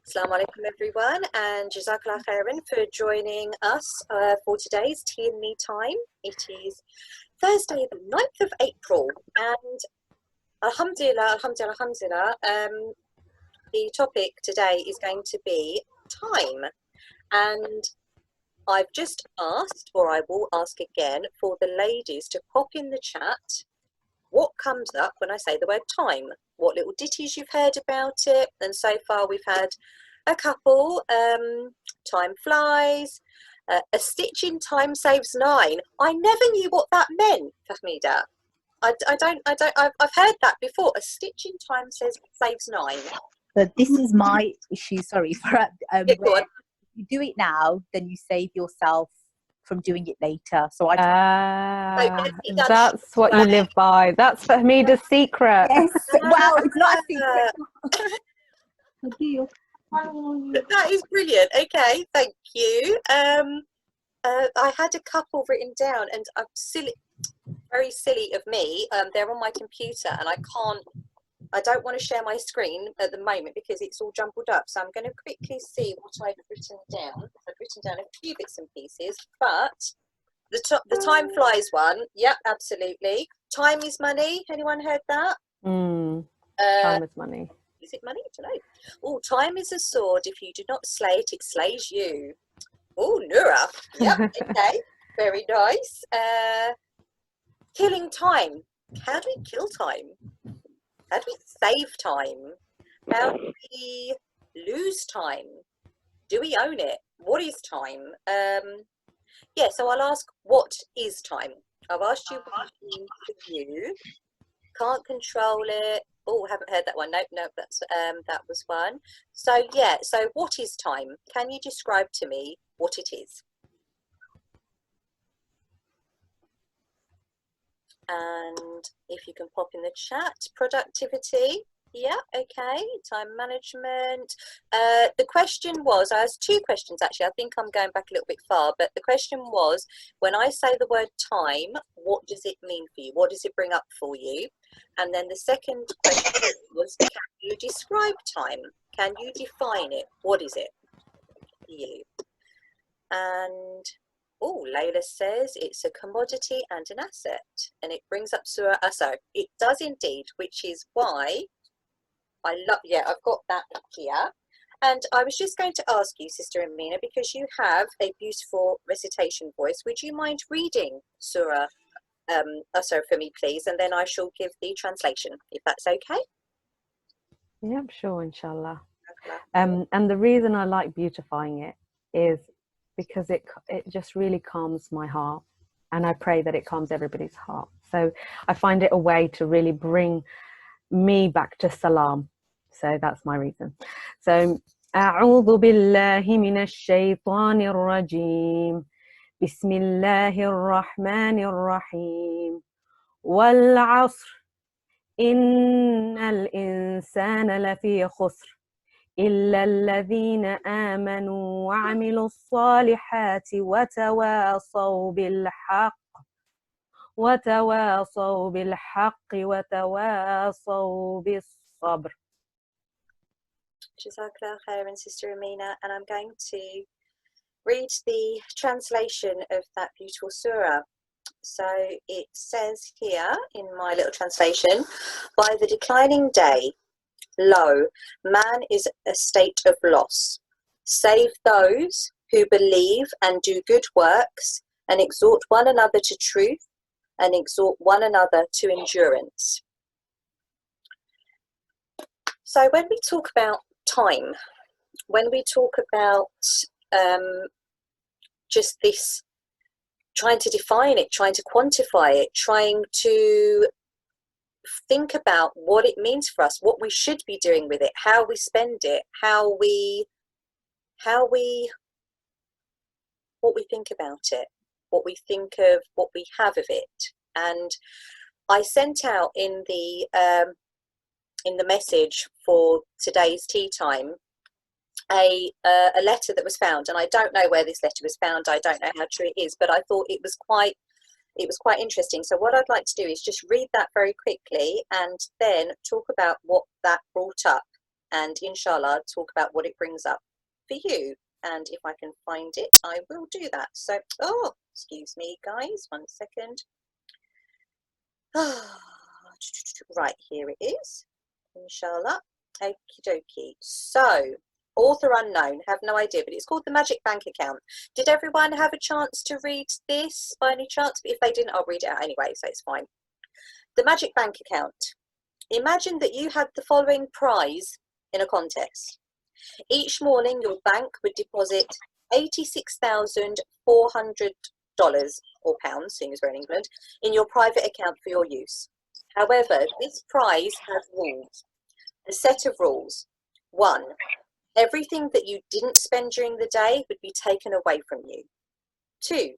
Assalamu alaikum everyone, and Jazakallah khairan for joining us for today's Tea and Me time. It is Thursday the 9th of April, and alhamdulillah, alhamdulillah, alhamdulillah, the topic today is going to be time. And I've just asked, or I will ask again, for the ladies to pop in the chat what comes up when I say the word time, what little ditties you've heard about it. And so far we've had a couple. Time flies, a stitch in time saves 9. I never knew what that meant, Fahmida. I've heard that before. A stitch in time saves 9. But this is my issue, sorry, for Yeah, go on. if you do it now, then you save yourself from doing it later. So that's what you live by. That's Fahmida's secret. Yes, well, it's not a secret. That is brilliant. Okay, thank you. I had a couple written down, and I'm very silly of me. They're on my computer, and I don't want to share my screen at the moment because it's all jumbled up. So I'm going to quickly see what I've written down. I've written down a few bits and pieces, but the time flies one. Yep, absolutely. Time is money. Anyone heard that? Time is money. Is it money? I don't know. Oh, time is a sword. If you do not slay it, it slays you. Oh, Nura. Yep. Okay. Very nice. Killing time. How do we kill time? How do we save time? How do we lose time? Do we own it? What is time? Yeah, so I'll ask, what is time? I've asked you what it means for you. Can't control it. Oh, haven't heard that one. Nope, that's that was one. So yeah, so what is time? Can you describe to me what it is? And if you can pop in the chat, productivity. Yeah, okay, time management. The question was, I asked two questions actually. I think I'm going back a little bit far, but the question was, when I say the word time, what does it mean for you? What does it bring up for you? And then the second question was, can you describe time? Can you define it? What is it for you? And oh, Layla says it's a commodity and an asset, and it brings up Surah Asr. It does indeed, which is why I love, yeah, I've got that here. And I was just going to ask you, Sister Amina, because you have a beautiful recitation voice, would you mind reading Surah Asr for me, please? And then I shall give the translation, if that's okay. Yeah, sure, inshallah. And the reason I like beautifying it is because it just really calms my heart, and I pray that it calms everybody's heart. So I find it a way to really bring me back to salam. So that's my reason. So أعوذ بالله من الشيطان الرجيم بسم الله الرحمن الرحيم والعصر إن الإنسان لفي خسر إلا الذين آمنوا وعملوا الصالحات وتواصوا بالحق وتواصوا بالصبر. Jazakallah khairan, Sister Amina, and I'm going to read the translation of that beautiful surah. So it says here in my little translation, by the declining day, lo, man is a state of loss, save those who believe and do good works and exhort one another to truth and exhort one another to endurance. So when we talk about time, when we talk about just this, trying to define it, trying to quantify it, trying to think about what it means for us, what we should be doing with it, how we spend it, what we think about it, what we think of, what we have of it. And I sent out in the message for today's tea time a letter that was found, and I don't know where this letter was found. I don't know how true it is, but I thought it was quite interesting. So what I'd like to do is just read that very quickly and then talk about what that brought up and inshallah talk about what it brings up for you. And if I can find it, I will do that. So, oh, excuse me, guys, 1 second. Right, here it is, inshallah. Okie dokie. So, author unknown, have no idea, but it's called The Magic Bank Account. Did everyone have a chance to read this by any chance? But if they didn't, I'll read it out anyway, so it's fine. The Magic Bank Account. Imagine that you had the following prize in a contest. Each morning, your bank would deposit $86,400 or pounds, seeing as we're in England, in your private account for your use. However, this prize has rules. A set of rules. 1. Everything that you didn't spend during the day would be taken away from you. 2.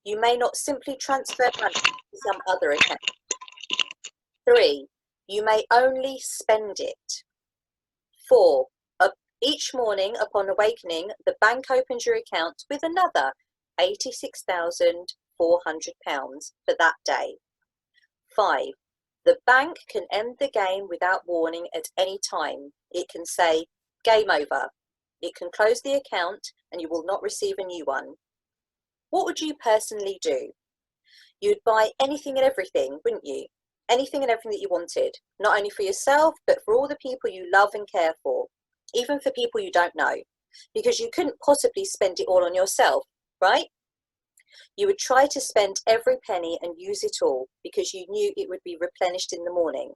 You may not simply transfer money to some other account. 3. You may only spend it. 4. Each morning upon awakening, the bank opens your account with another £86,400 for that day. 5. The bank can end the game without warning at any time. It can say, game over. It can close the account and you will not receive a new one. What would you personally do? You'd buy anything and everything, wouldn't you? Anything and everything that you wanted, not only for yourself, but for all the people you love and care for, even for people you don't know, because you couldn't possibly spend it all on yourself, right? You would try to spend every penny and use it all because you knew it would be replenished in the morning.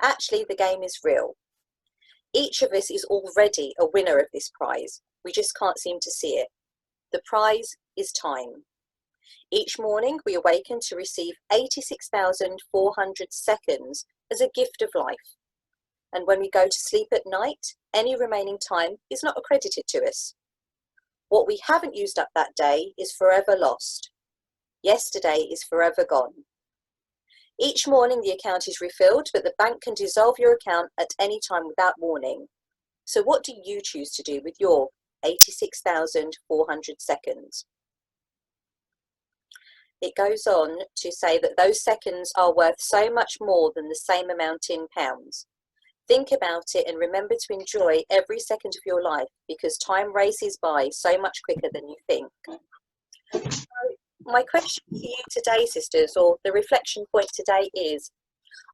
Actually, the game is real. Each of us is already a winner of this prize. We just can't seem to see it. The prize is time. Each morning we awaken to receive 86,400 seconds as a gift of life. And when we go to sleep at night, any remaining time is not accredited to us. What we haven't used up that day is forever lost. Yesterday is forever gone. Each morning the account is refilled, but the bank can dissolve your account at any time without warning. So what do you choose to do with your 86,400 seconds? It goes on to say that those seconds are worth so much more than the same amount in pounds. Think about it and remember to enjoy every second of your life because time races by so much quicker than you think. So my question to you today, sisters, or the reflection point today is,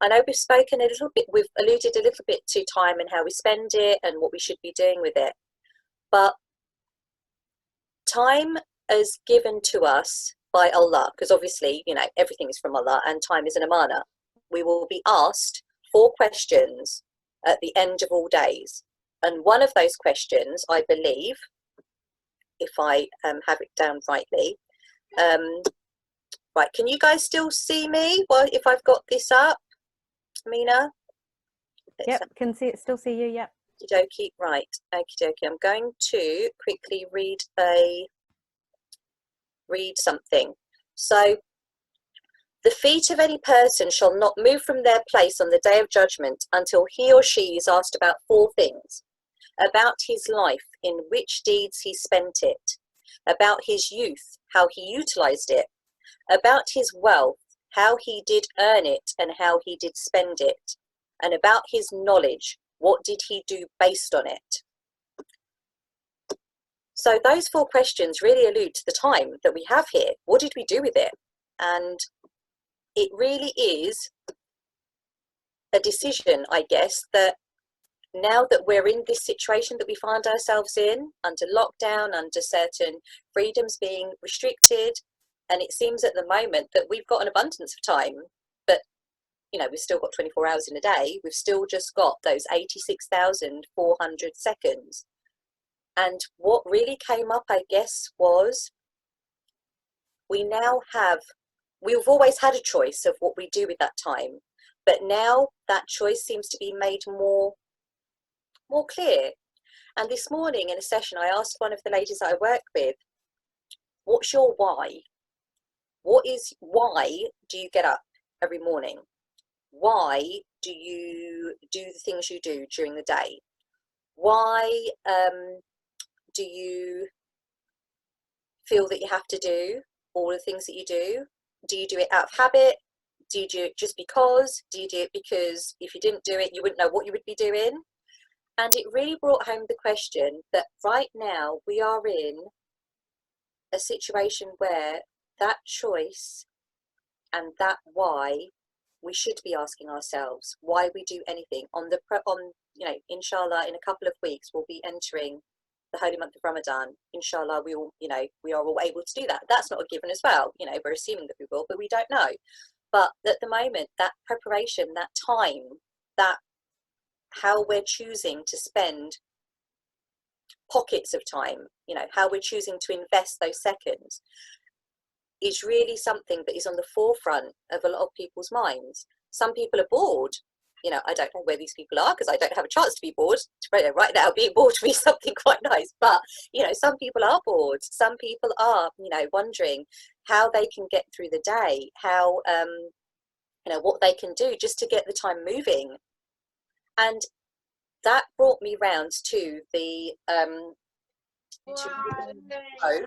I know we've spoken a little bit, we've alluded a little bit to time and how we spend it and what we should be doing with it. But time is given to us by Allah, because obviously, you know, everything is from Allah and time is an amana. We will be asked 4 questions at the end of all days. And one of those questions, I believe, if I have it down rightly, right, can you guys still see me? Well, if I've got this up, Mina? Yep, can see it, still see you, yep. Okie dokie, right, okie dokie. I'm going to quickly read something. So, the feet of any person shall not move from their place on the day of judgment until he or she is asked about 4 things. About his life, in which deeds he spent it. About his youth, how he utilized it. About his wealth, how he did earn it and how he did spend it. And about his knowledge, what did he do based on it? So those 4 questions really allude to the time that we have here. What did we do with it? And it really is a decision, I guess, that now that we're in this situation that we find ourselves in, under lockdown, under certain freedoms being restricted, and it seems at the moment that we've got an abundance of time, but you know, we've still got 24 hours in a day, we've still just got those 86,400 seconds. And what really came up, I guess, was we've always had a choice of what we do with that time, but now that choice seems to be made more clear. And this morning in a session, I asked one of the ladies I work with, what's your why? Why do you get up every morning? Why do you do the things you do during the day? Why do you feel that you have to do all the things that you do? Do you do it out of habit? Do you do it just because? Do you do it because if you didn't do it, you wouldn't know what you would be doing? And it really brought home the question that right now we are in a situation where that choice and that why, we should be asking ourselves why we do anything. On inshallah, in a couple of weeks we'll be entering the holy month of Ramadan. Inshallah, we are all able to do that. That's not a given as well. We're assuming that we will, but we don't know. But at the moment, that preparation, that time, that how we're choosing to spend pockets of time, how we're choosing to invest those seconds, is really something that is on the forefront of a lot of people's minds. Some people are bored. I don't know where these people are, because I don't have a chance to be bored. Right now, being bored would be something quite nice. But, some people are bored. Some people are, wondering how they can get through the day, how, what they can do just to get the time moving. And that brought me round to the quote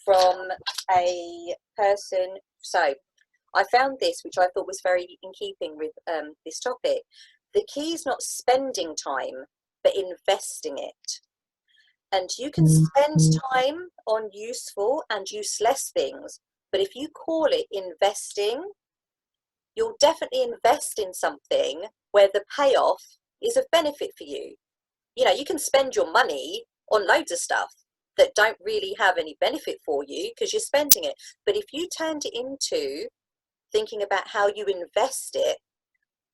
from a person. So I found this, which I thought was very in keeping with this topic. The key is not spending time, but investing it. And you can spend time on useful and useless things, but if you call it investing, you'll definitely invest in something where the payoff is of benefit for you. You can spend your money on loads of stuff that don't really have any benefit for you because you're spending it. But if you turned it into thinking about how you invest it,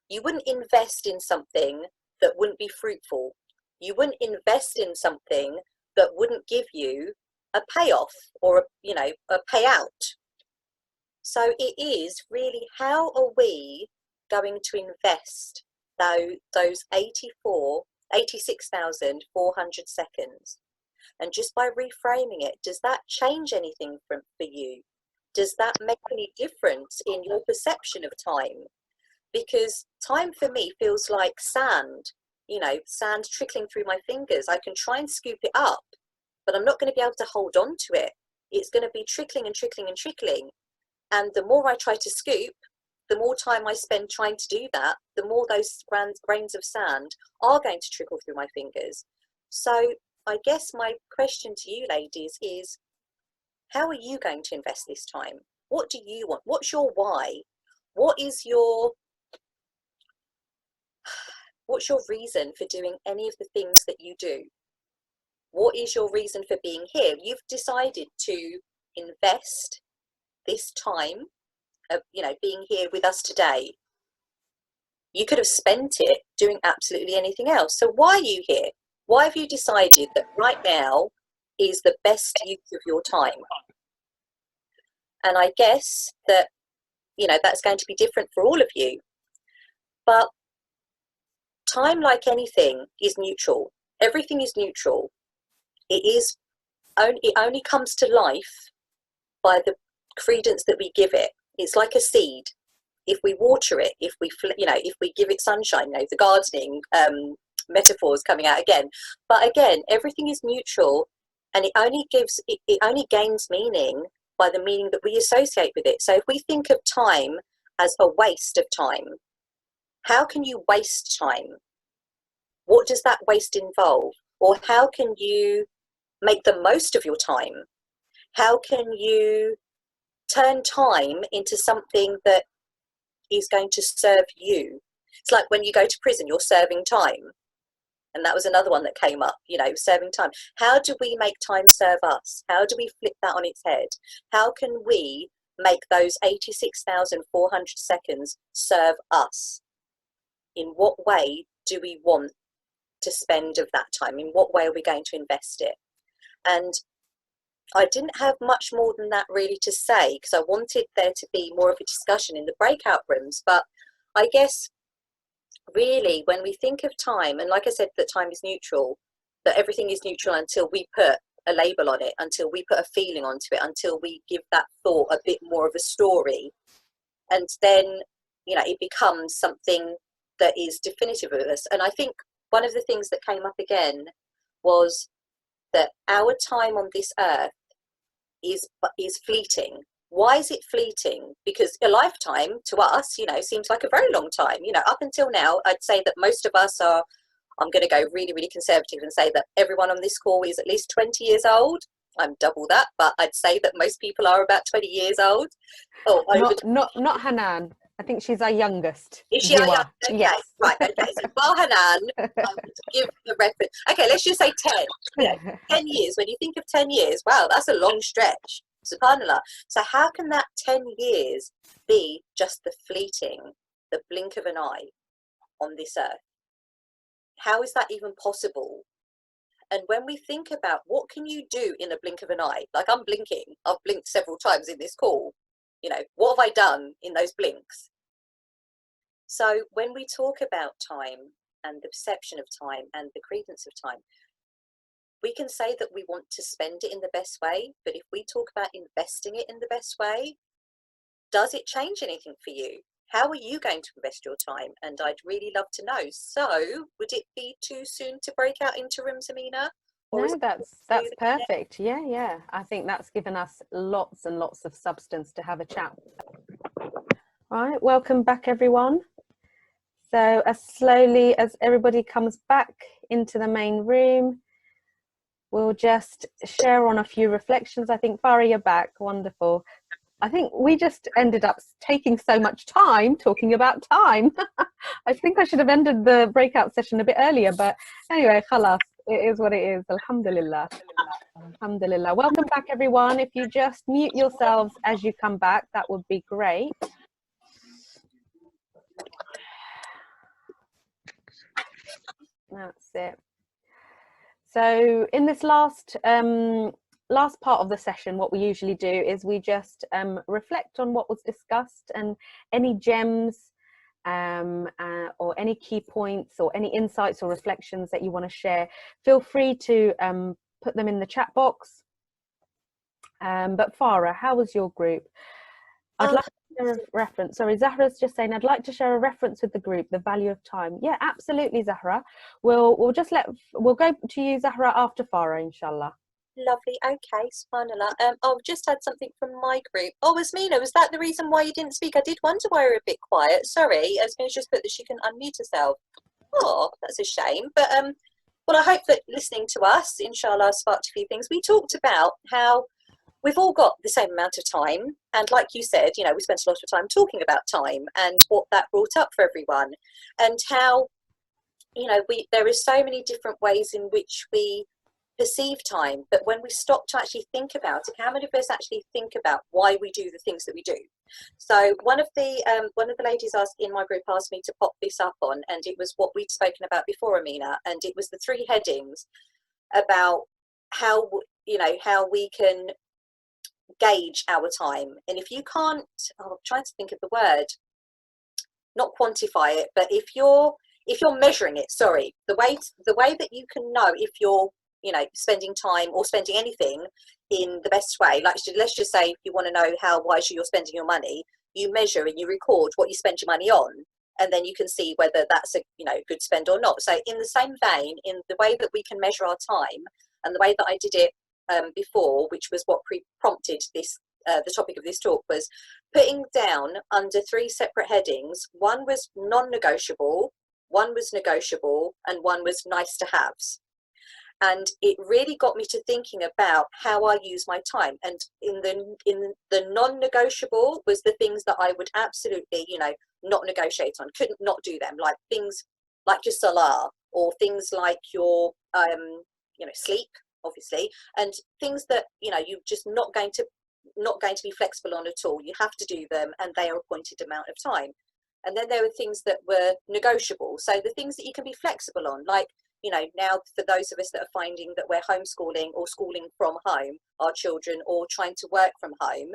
you wouldn't invest in something that wouldn't be fruitful. You wouldn't invest in something that wouldn't give you a payoff or a payout. So it is really, how are we going to invest those 86,400 seconds? And just by reframing it, does that change anything for you? Does that make any difference in your perception of time? Because time for me feels like sand, sand trickling through my fingers. I can try and scoop it up, but I'm not going to be able to hold on to it. It's going to be trickling and trickling and trickling. And the more I try to scoop, the more time I spend trying to do that, the more those grains of sand are going to trickle through my fingers. So I guess my question to you ladies is, how are you going to invest this time? What do you want? What's your why? What's your reason for doing any of the things that you do? What is your reason for being here? You've decided to invest this time of, being here with us today. You could have spent it doing absolutely anything else. So why are you here? Why have you decided that right now is the best use of your time? And I guess that, that's going to be different for all of you. But time, like anything, is neutral. Everything is neutral. It only comes to life by the credence that we give it. It's like a seed. If we water it, if we give it sunshine, the gardening metaphors coming out again. But again, everything is neutral, and it only gains meaning by the meaning that we associate with it. So if we think of time as a waste of time, how can you waste time? What does that waste involve? Or how can you make the most of your time? How can you turn time into something that is going to serve you? It's like when you go to prison, you're serving time. And that was another one that came up, serving time. How do we make time serve us? How do we flip that on its head? How can we make those 86,400 seconds serve us? In what way do we want to spend of that time? In what way are we going to invest it? And I didn't have much more than that really to say, because I wanted there to be more of a discussion in the breakout rooms. But I guess really when we think of time, and like I said, that time is neutral, that everything is neutral until we put a label on it, until we put a feeling onto it, until we give that thought a bit more of a story. And then, it becomes something that is definitive of us. And I think one of the things that came up again was that our time on this earth is fleeting. Why is it fleeting? Because a lifetime to us, seems like a very long time. Up until now, I'd say that most of us are I'm going to go really, really conservative and say that everyone on this call is at least 20 years old. I'm double that, but I'd say that most people are about 20 years old. Oh, not Hanan. I think she's our youngest. Is she our viewer. youngest? Okay, Yes. right, okay. So bar Hanan, I would give the reference. Okay, let's just say 10. You know, 10 years. When you think of 10 years, wow, that's a long stretch. SubhanAllah. So how can that 10 years be just the fleeting, the blink of an eye on this earth? How is that even possible? And when we think about what can you do in a blink of an eye, like I'm blinking, I've blinked several times in this call, you know, what have I done in those blinks? So when we talk about time and the perception of time and the credence of time, we can say that we want to spend it in the best way, but if we talk about investing it in the best way, does it change anything for you? How are you going to invest your time? And I'd really love to know. So would it be too soon to break out into rooms, Amina? No, that's perfect. Yeah. I think that's given us lots and lots of substance to have a chat. All right, welcome back, everyone. So as slowly as everybody comes back into the main room, we'll just share on a few reflections. I think, Farah, you're back. Wonderful. I think we just ended up taking so much time talking about time. I think I should have ended the breakout session a bit earlier, but anyway, khalas, it is what it is. Alhamdulillah. Alhamdulillah. Welcome back, everyone. If you just mute yourselves as you come back, that would be great. That's it. So in this last part of the session, what we usually do is we just reflect on what was discussed and any gems or any key points or any insights or reflections that you want to share. Feel free to put them in the chat box. But Farah, how was your group? I'd like to share a reference. Sorry, Zahra's just saying, I'd like to share a reference with the group, the value of time. Yeah, absolutely, Zahra. We'll go to you, Zahra, after Farah, inshallah. Lovely. Okay, subhanallah. I've just had something from my group. Oh, Asmina, was that the reason why you didn't speak? I did wonder why you were a bit quiet. Sorry, Asmina's just put that she can unmute herself. Oh, that's a shame. But well, I hope that listening to us, inshallah, sparked a few things. We talked about how we've all got the same amount of time, and like you said, you know, we spent a lot of time talking about time and what that brought up for everyone, and how, you know, there is so many different ways in which we perceive time, but when we stop to actually think about it, how many of us actually think about why we do the things that we do? So one of the ladies in my group asked me to pop this up on, and it was what we'd spoken about before, Amina, and it was the 3 headings about how, you know, how we can gauge our time. And if you can't, I'm trying to think of the word, not quantify it, but if you're measuring it, sorry, the way that you can know if you're, you know, spending time or spending anything in the best way, like let's just say if you want to know how wisely you're spending your money, you measure and you record what you spend your money on, and then you can see whether that's a, you know, good spend or not. So in the same vein, in the way that we can measure our time, and the way that I did it before, which was what prompted this the topic of this talk, was putting down under 3 separate headings. One was non-negotiable, one was negotiable, and one was nice to haves. And it really got me to thinking about how I use my time. And in the non-negotiable was the things that I would absolutely, you know, not negotiate on, couldn't not do them, like things like your salah, or things like your you know, sleep, obviously, and things that, you know, you're just not going to be flexible on at all. You have to do them, and they are a appointed amount of time. And then there were things that were negotiable, so the things that you can be flexible on, like, you know, now for those of us that are finding that we're homeschooling or schooling from home our children, or trying to work from home,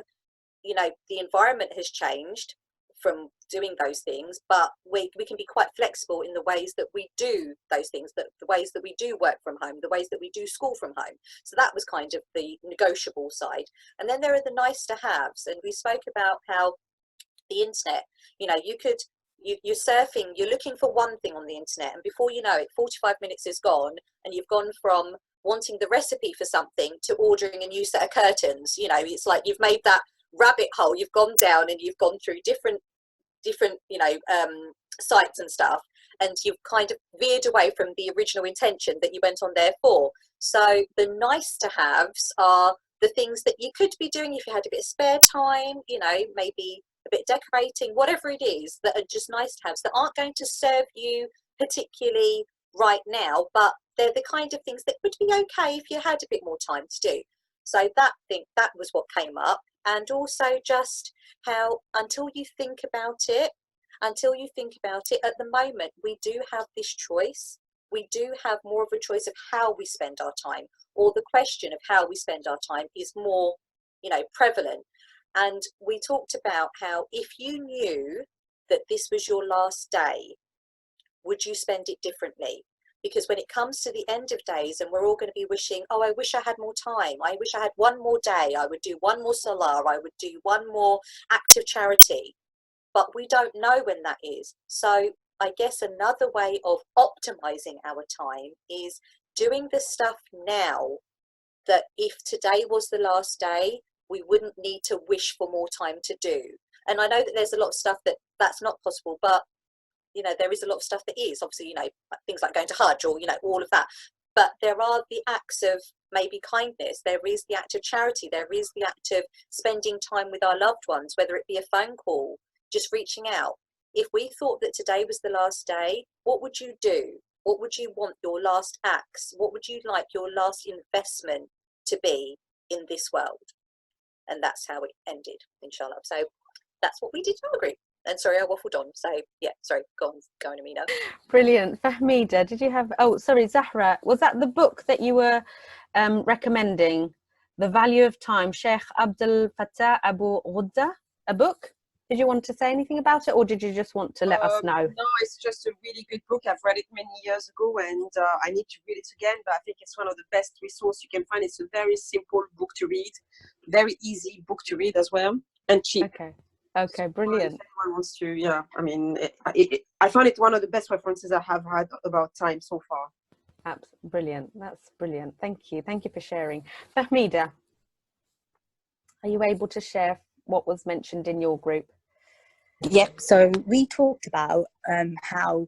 you know, the environment has changed from doing those things, but we can be quite flexible in the ways that we do those things, that the ways that we do work from home, the ways that we do school from home. So that was kind of the negotiable side. And then there are the nice to haves, and we spoke about how the internet, you know, you're surfing, you're looking for one thing on the internet, and before you know it, 45 minutes is gone, and you've gone from wanting the recipe for something to ordering a new set of curtains. You know, it's like you've made that rabbit hole, you've gone down, and you've gone through different you know, sites and stuff, and you've kind of veered away from the original intention that you went on there for. So the nice to haves are the things that you could be doing if you had a bit of spare time, you know, maybe a bit of decorating, whatever it is, that are just nice to haves that aren't going to serve you particularly right now, but they're the kind of things that would be okay if you had a bit more time to do. So that was what came up. And also just how until you think about it, at the moment, we do have this choice. We do have more of a choice of how we spend our time, or the question of how we spend our time is more, you know, prevalent. And we talked about how if you knew that this was your last day, would you spend it differently? Because when it comes to the end of days and we're all going to be wishing, oh, I wish I had more time, I wish I had one more day, I would do one more salah, I would do one more act of charity, but we don't know when that is. So I guess another way of optimizing our time is doing the stuff now that if today was the last day, we wouldn't need to wish for more time to do. And I know that there's a lot of stuff that's not possible, but you know, there is a lot of stuff that is, obviously, you know, things like going to Hajj or, you know, all of that. But there are the acts of maybe kindness. There is the act of charity. There is the act of spending time with our loved ones, whether it be a phone call, just reaching out. If we thought that today was the last day, what would you do? What would you want your last acts? What would you like your last investment to be in this world? And that's how it ended, inshallah. So that's what we did in our group. And sorry, I waffled on. So yeah, sorry, go on, Amina. Brilliant. Fahmida, did you have, oh, sorry, Zahra, was that the book that you were recommending? The Value of Time, Sheikh Abdul Fattah Abu Ghudda, a book? Did you want to say anything about it, or did you just want to let us know? No, it's just a really good book. I've read it many years ago, and I need to read it again, but I think it's one of the best resources you can find. It's a very simple book to read, very easy book to read as well, and cheap. Okay, brilliant. If anyone wants to, yeah, I mean, I found it one of the best references I have had about time so far. Brilliant. That's brilliant. Thank you for sharing. Fahmida, are you able to share what was mentioned in your group? Yep. So we talked about how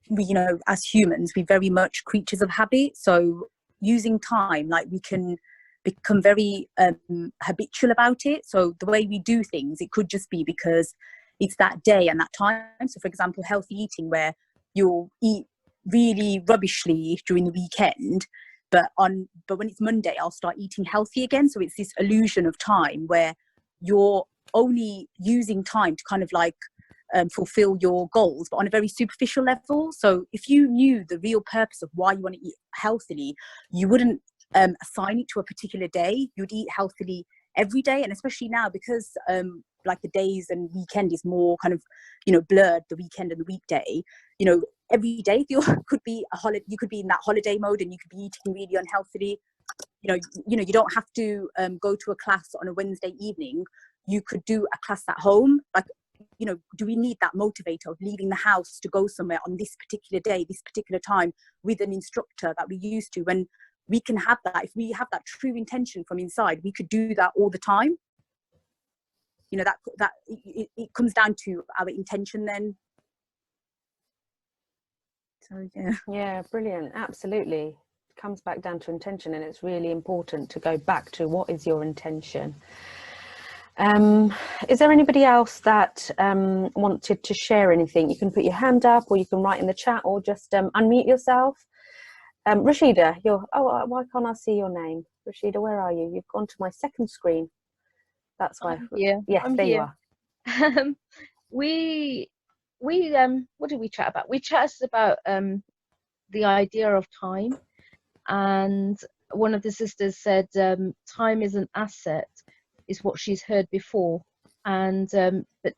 we, you know, as humans, we're very much creatures of habit. So using time, like, we can become very habitual about it. So the way we do things, it could just be because it's that day and that time. So for example, healthy eating, where you'll eat really rubbishly during the weekend, but when it's Monday, I'll start eating healthy again. So it's this illusion of time where you're only using time to kind of like fulfill your goals, but on a very superficial level. So if you knew the real purpose of why you want to eat healthily, you wouldn't assign it to a particular day. You'd eat healthily every day. And especially now, because like the days and weekend is more kind of, you know, blurred, the weekend and the weekday, you know, every day could be a holiday. You could be in that holiday mode and you could be eating really unhealthily. You know, you don't have to go to a class on a Wednesday evening. You could do a class at home. Like, you know, do we need that motivator of leaving the house to go somewhere on this particular day, this particular time, with an instructor that we used to? When we can have that, if we have that true intention from inside, we could do that all the time. You know, that it comes down to our intention then. So Yeah, brilliant. Absolutely. It comes back down to intention, and it's really important to go back to what is your intention. Is there anybody else that wanted to share anything? You can put your hand up, or you can write in the chat, or just unmute yourself. Rashida, why can't I see your name? Rashida, where are you? You've gone to my second screen. That's why. Yeah, yes, there you are. we what did we chat about? We chatted about the idea of time, and one of the sisters said time is an asset, is what she's heard before, and but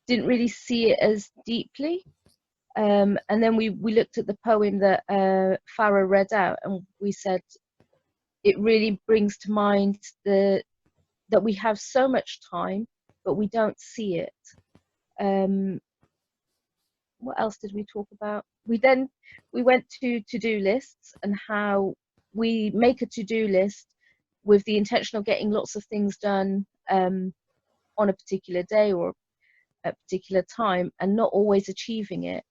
didn't really see it as deeply. And then we looked at the poem that Farah read out, and we said it really brings to mind that we have so much time, but we don't see it. What else did we talk about? We went to to-do lists, and how we make a to-do list with the intention of getting lots of things done on a particular day or a particular time, and not always achieving it.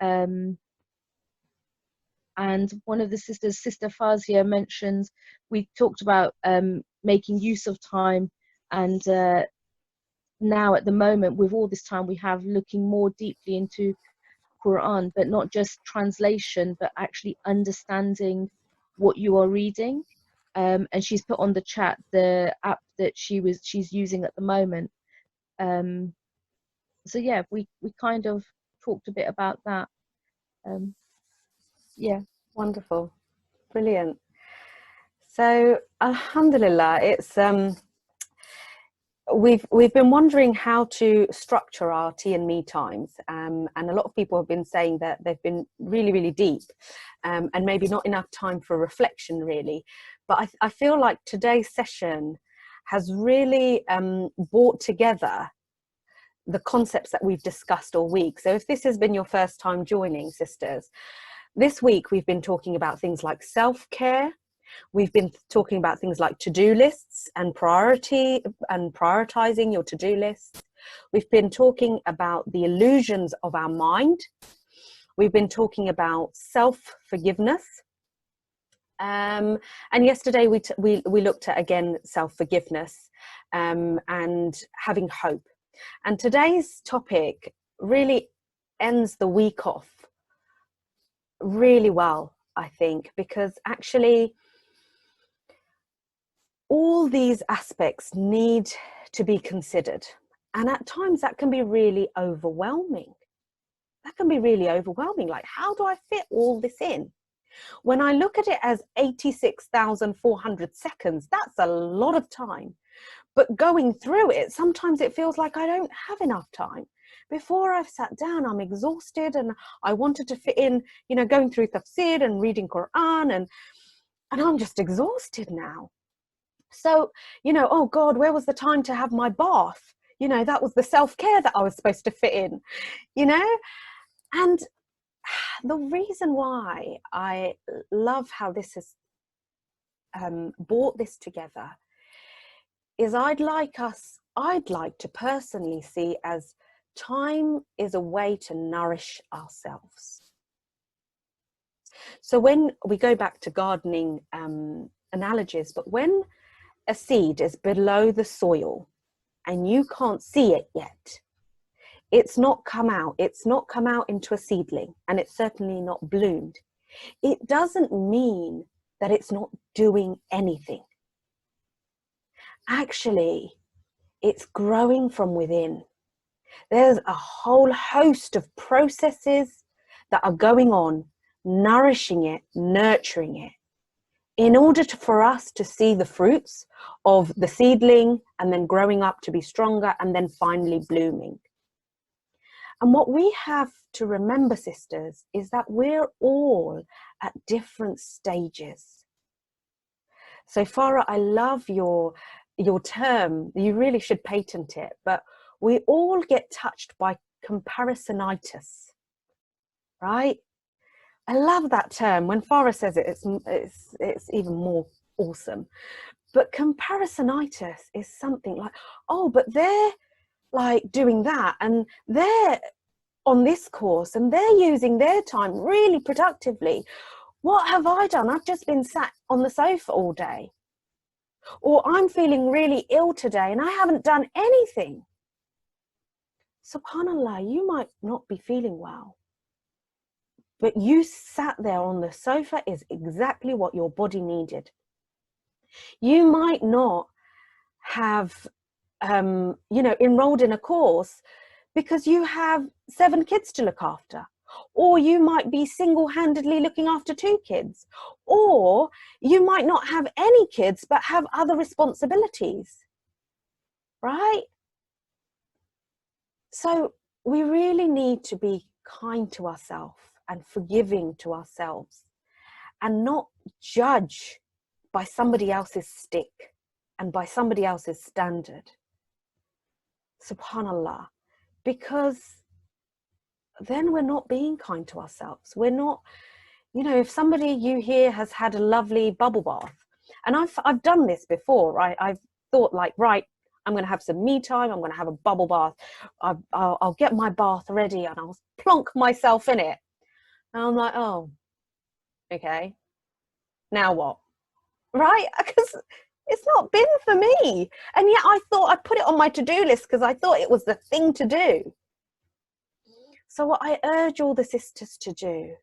And one of the sisters, Sister Fazia, mentioned, we talked about making use of time, and now at the moment, with all this time we have, looking more deeply into Quran, but not just translation, but actually understanding what you are reading. And she's put on the chat the app that she's using at the moment. So yeah, we kind of talked a bit about that. Yeah. Wonderful. Brilliant. So alhamdulillah, it's we've been wondering how to structure our tea and me times, and a lot of people have been saying that they've been really deep, and maybe not enough time for reflection really. But I feel like today's session has really brought together the concepts that we've discussed all week. So if this has been your first time joining, sisters, this week we've been talking about things like self-care. We've been talking about things like to-do lists and prioritizing your to-do lists. We've been talking about the illusions of our mind. We've been talking about self-forgiveness. And yesterday we looked at, again, self-forgiveness and having hope. And today's topic really ends the week off really well, I think, because actually all these aspects need to be considered. And at times that can be really overwhelming. Like, how do I fit all this in? When I look at it as 86,400 seconds, that's a lot of time. But going through it, sometimes it feels like I don't have enough time. Before I've sat down, I'm exhausted, and I wanted to fit in, going through tafsir and reading Quran, and I'm just exhausted now. So, oh God, where was the time to have my bath? That was the self-care that I was supposed to fit in, And the reason why I love how this has brought this together is I'd like to personally see as time is a way to nourish ourselves. So when we go back to gardening analogies, but when a seed is below the soil and you can't see it yet, it's not come out into a seedling, and it's certainly not bloomed, it doesn't mean that it's not doing anything. Actually, it's growing from within. There's a whole host of processes that are going on, nourishing it, nurturing it, in order for us to see the fruits of the seedling and then growing up to be stronger and then finally blooming. And what we have to remember, sisters, is that we're all at different stages. So Farah, I love your term. You really should patent it. But we all get touched by comparisonitis, right? I love that term. When Farah says it, it's even more awesome. But comparisonitis is something like, oh, but they're like doing that, and they're on this course, and they're using their time really productively. What have I done? I've just been sat on the sofa all day. Or I'm feeling really ill today and I haven't done anything. SubhanAllah, you might not be feeling well, but you sat there on the sofa is exactly what your body needed. You might not have, enrolled in a course because you have 7 kids to look after, or you might be single-handedly looking after 2 kids, or you might not have any kids but have other responsibilities, right? So we really need to be kind to ourselves and forgiving to ourselves, and not judge by somebody else's stick and by somebody else's standard. SubhanAllah, because then we're not being kind to ourselves. We're not, if somebody you hear has had a lovely bubble bath, and I've done this before, right? I've thought like, right, I'm going to have some me time. I'm going to have a bubble bath. I'll get my bath ready and I'll plonk myself in it. And I'm like, oh, okay, now what? Right? Because it's not been for me. And yet I thought I'd put it on my to-do list because I thought it was the thing to do. So what I urge all the sisters to do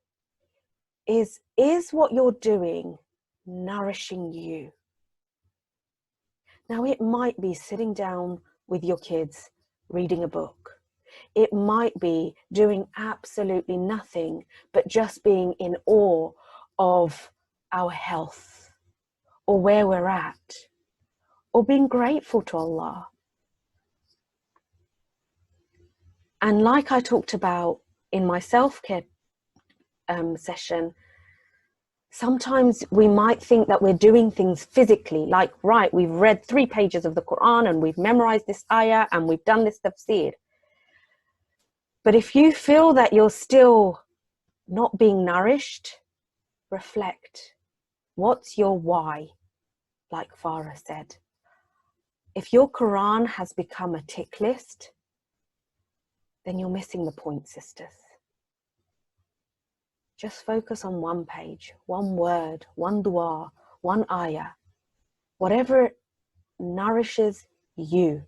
is what you're doing nourishing you? Now, it might be sitting down with your kids, reading a book. It might be doing absolutely nothing, but just being in awe of our health or where we're at, or being grateful to Allah. And like I talked about in my self-care session, sometimes we might think that we're doing things physically, like, right, we've read 3 pages of the Quran and we've memorized this ayah and we've done this tafsir. But if you feel that you're still not being nourished, reflect. What's your why? Like Farah said. If your Quran has become a tick list, then you're missing the point, sisters. Just focus on one page, one word, one dua, one ayah, whatever nourishes you.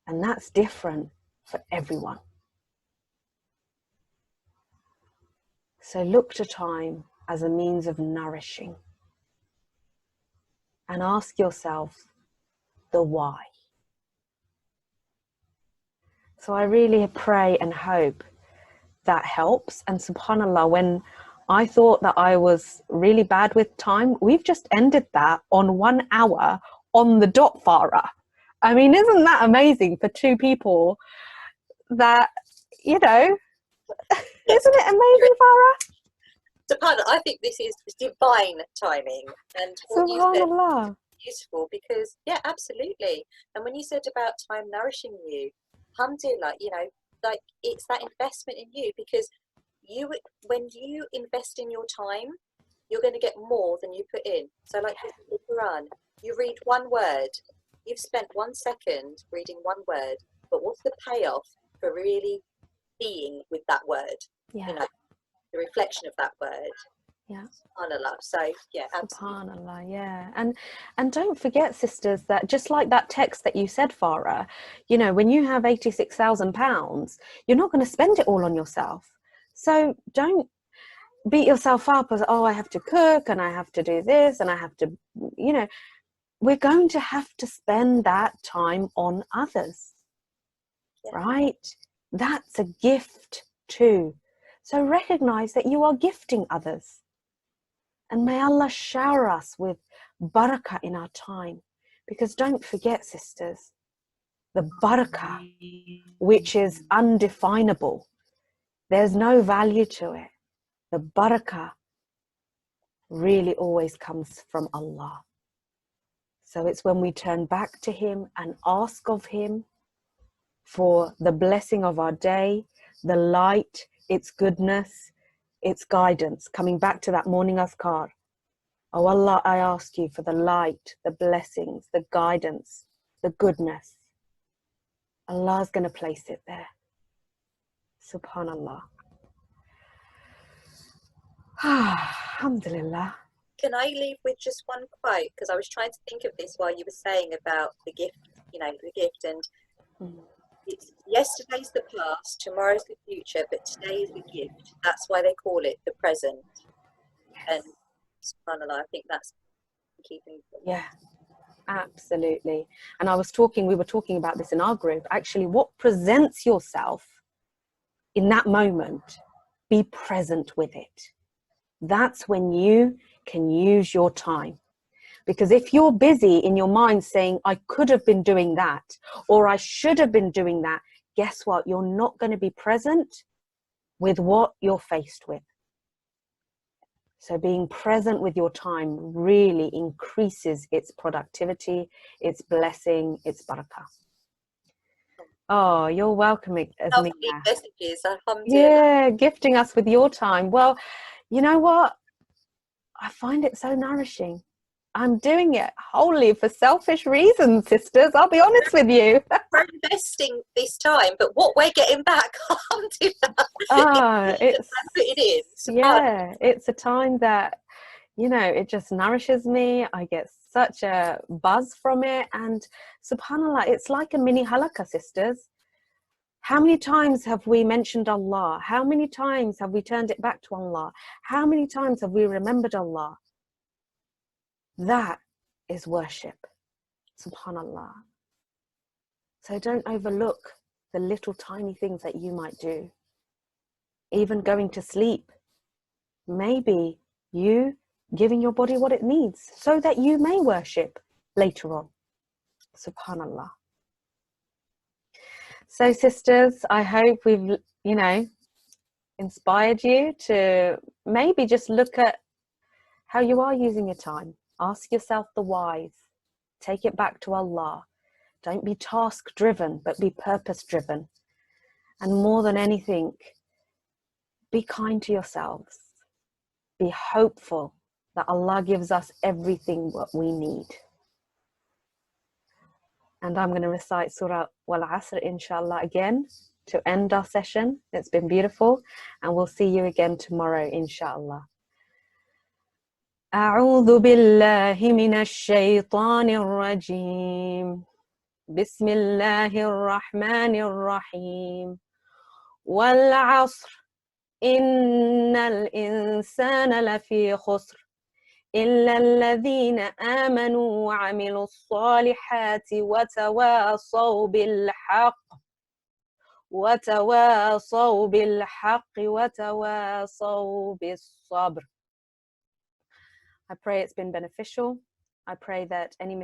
And that's different for everyone. So look to time as a means of nourishing. And ask yourself the why. So I really pray and hope that helps. And subhanAllah, when I thought that I was really bad with time, we've just ended that on 1 hour on the dot, Farah. I mean, isn't that amazing for 2 people that, you know, isn't it amazing, Farah? SubhanAllah, I think this is divine timing. And what you said SubhanAllah. useful because, yeah, absolutely. And when you said about time nourishing you, alhamdulillah, you know, like it's that investment in you, because when you invest in your time, you're going to get more than you put in. So like the Quran, you read 1 word, you've spent 1 second reading 1 word, but what's the payoff for really being with that word? Yeah. You know, the reflection of that word. Yeah. SubhanAllah. So yeah, absolutely. SubhanAllah, yeah. And don't forget, sisters, that just like that text that you said, Farah, you know, when you have £86,000, you're not going to spend it all on yourself. So don't beat yourself up as, oh, I have to cook and I have to do this and I have to, you know, we're going to have to spend that time on others, right? That's a gift too. So recognize that you are gifting others. And may Allah shower us with barakah in our time. Because don't forget, sisters, the barakah, which is undefinable, there's no value to it. The barakah really always comes from Allah. So it's when we turn back to Him and ask of Him for the blessing of our day, the light, its goodness, its guidance, coming back to that morning azkar. Oh Allah, I ask you for the light, the blessings, the guidance, the goodness. Allah's going to place it there. Subhanallah. Alhamdulillah. Can I leave with just one quote? Because I was trying to think of this while you were saying about the gift, you know, the gift. And it's yesterday's the past, tomorrow's the future, but today is the gift. That's why they call it the present. And subhanAllah, I think that's keeping. Yeah, absolutely. And we were talking about this in our group. Actually, what presents yourself in that moment, be present with it. That's when you can use your time. Because if you're busy in your mind saying, I could have been doing that, or I should have been doing that, guess what? You're not going to be present with what you're faced with. So being present with your time really increases its productivity, its blessing, its barakah. Oh, you're welcome, Lovely messages, alhamdulillah. Yeah, gifting us with your time. Well, you know what? I find it so nourishing. I'm doing it wholly for selfish reasons, sisters. I'll be honest with you. We're investing this time, but what we're getting back can't do that. It's It is. yeah, it's a time that, you know, it just nourishes me. I get such a buzz from it, and subhanallah, it's like a mini halakha, sisters. How many times have we mentioned Allah? How many times have we turned it back to Allah? How many times have we remembered Allah? That is worship, subhanallah. So don't overlook the little tiny things that you might do. Even going to sleep, maybe you giving your body what it needs so that you may worship later on, subhanallah. So sisters, I hope we've, you know, inspired you to maybe just look at how you are using your time. Ask yourself the whys. Take it back to Allah. Don't be task driven, but be purpose driven. And more than anything, be kind to yourselves. Be hopeful that Allah gives us everything what we need. And I'm going to recite Surah Wal Asr, inshallah, again to end our session. It's been beautiful, and we'll see you again tomorrow, inshallah. أعوذ بالله من الشيطان الرجيم بسم الله الرحمن الرحيم والعصر إن الإنسان لفي خسر إلا الذين آمنوا وعملوا الصالحات وتواصوا بالحق وتواصوا بالصبر. I pray it's been beneficial. I pray that any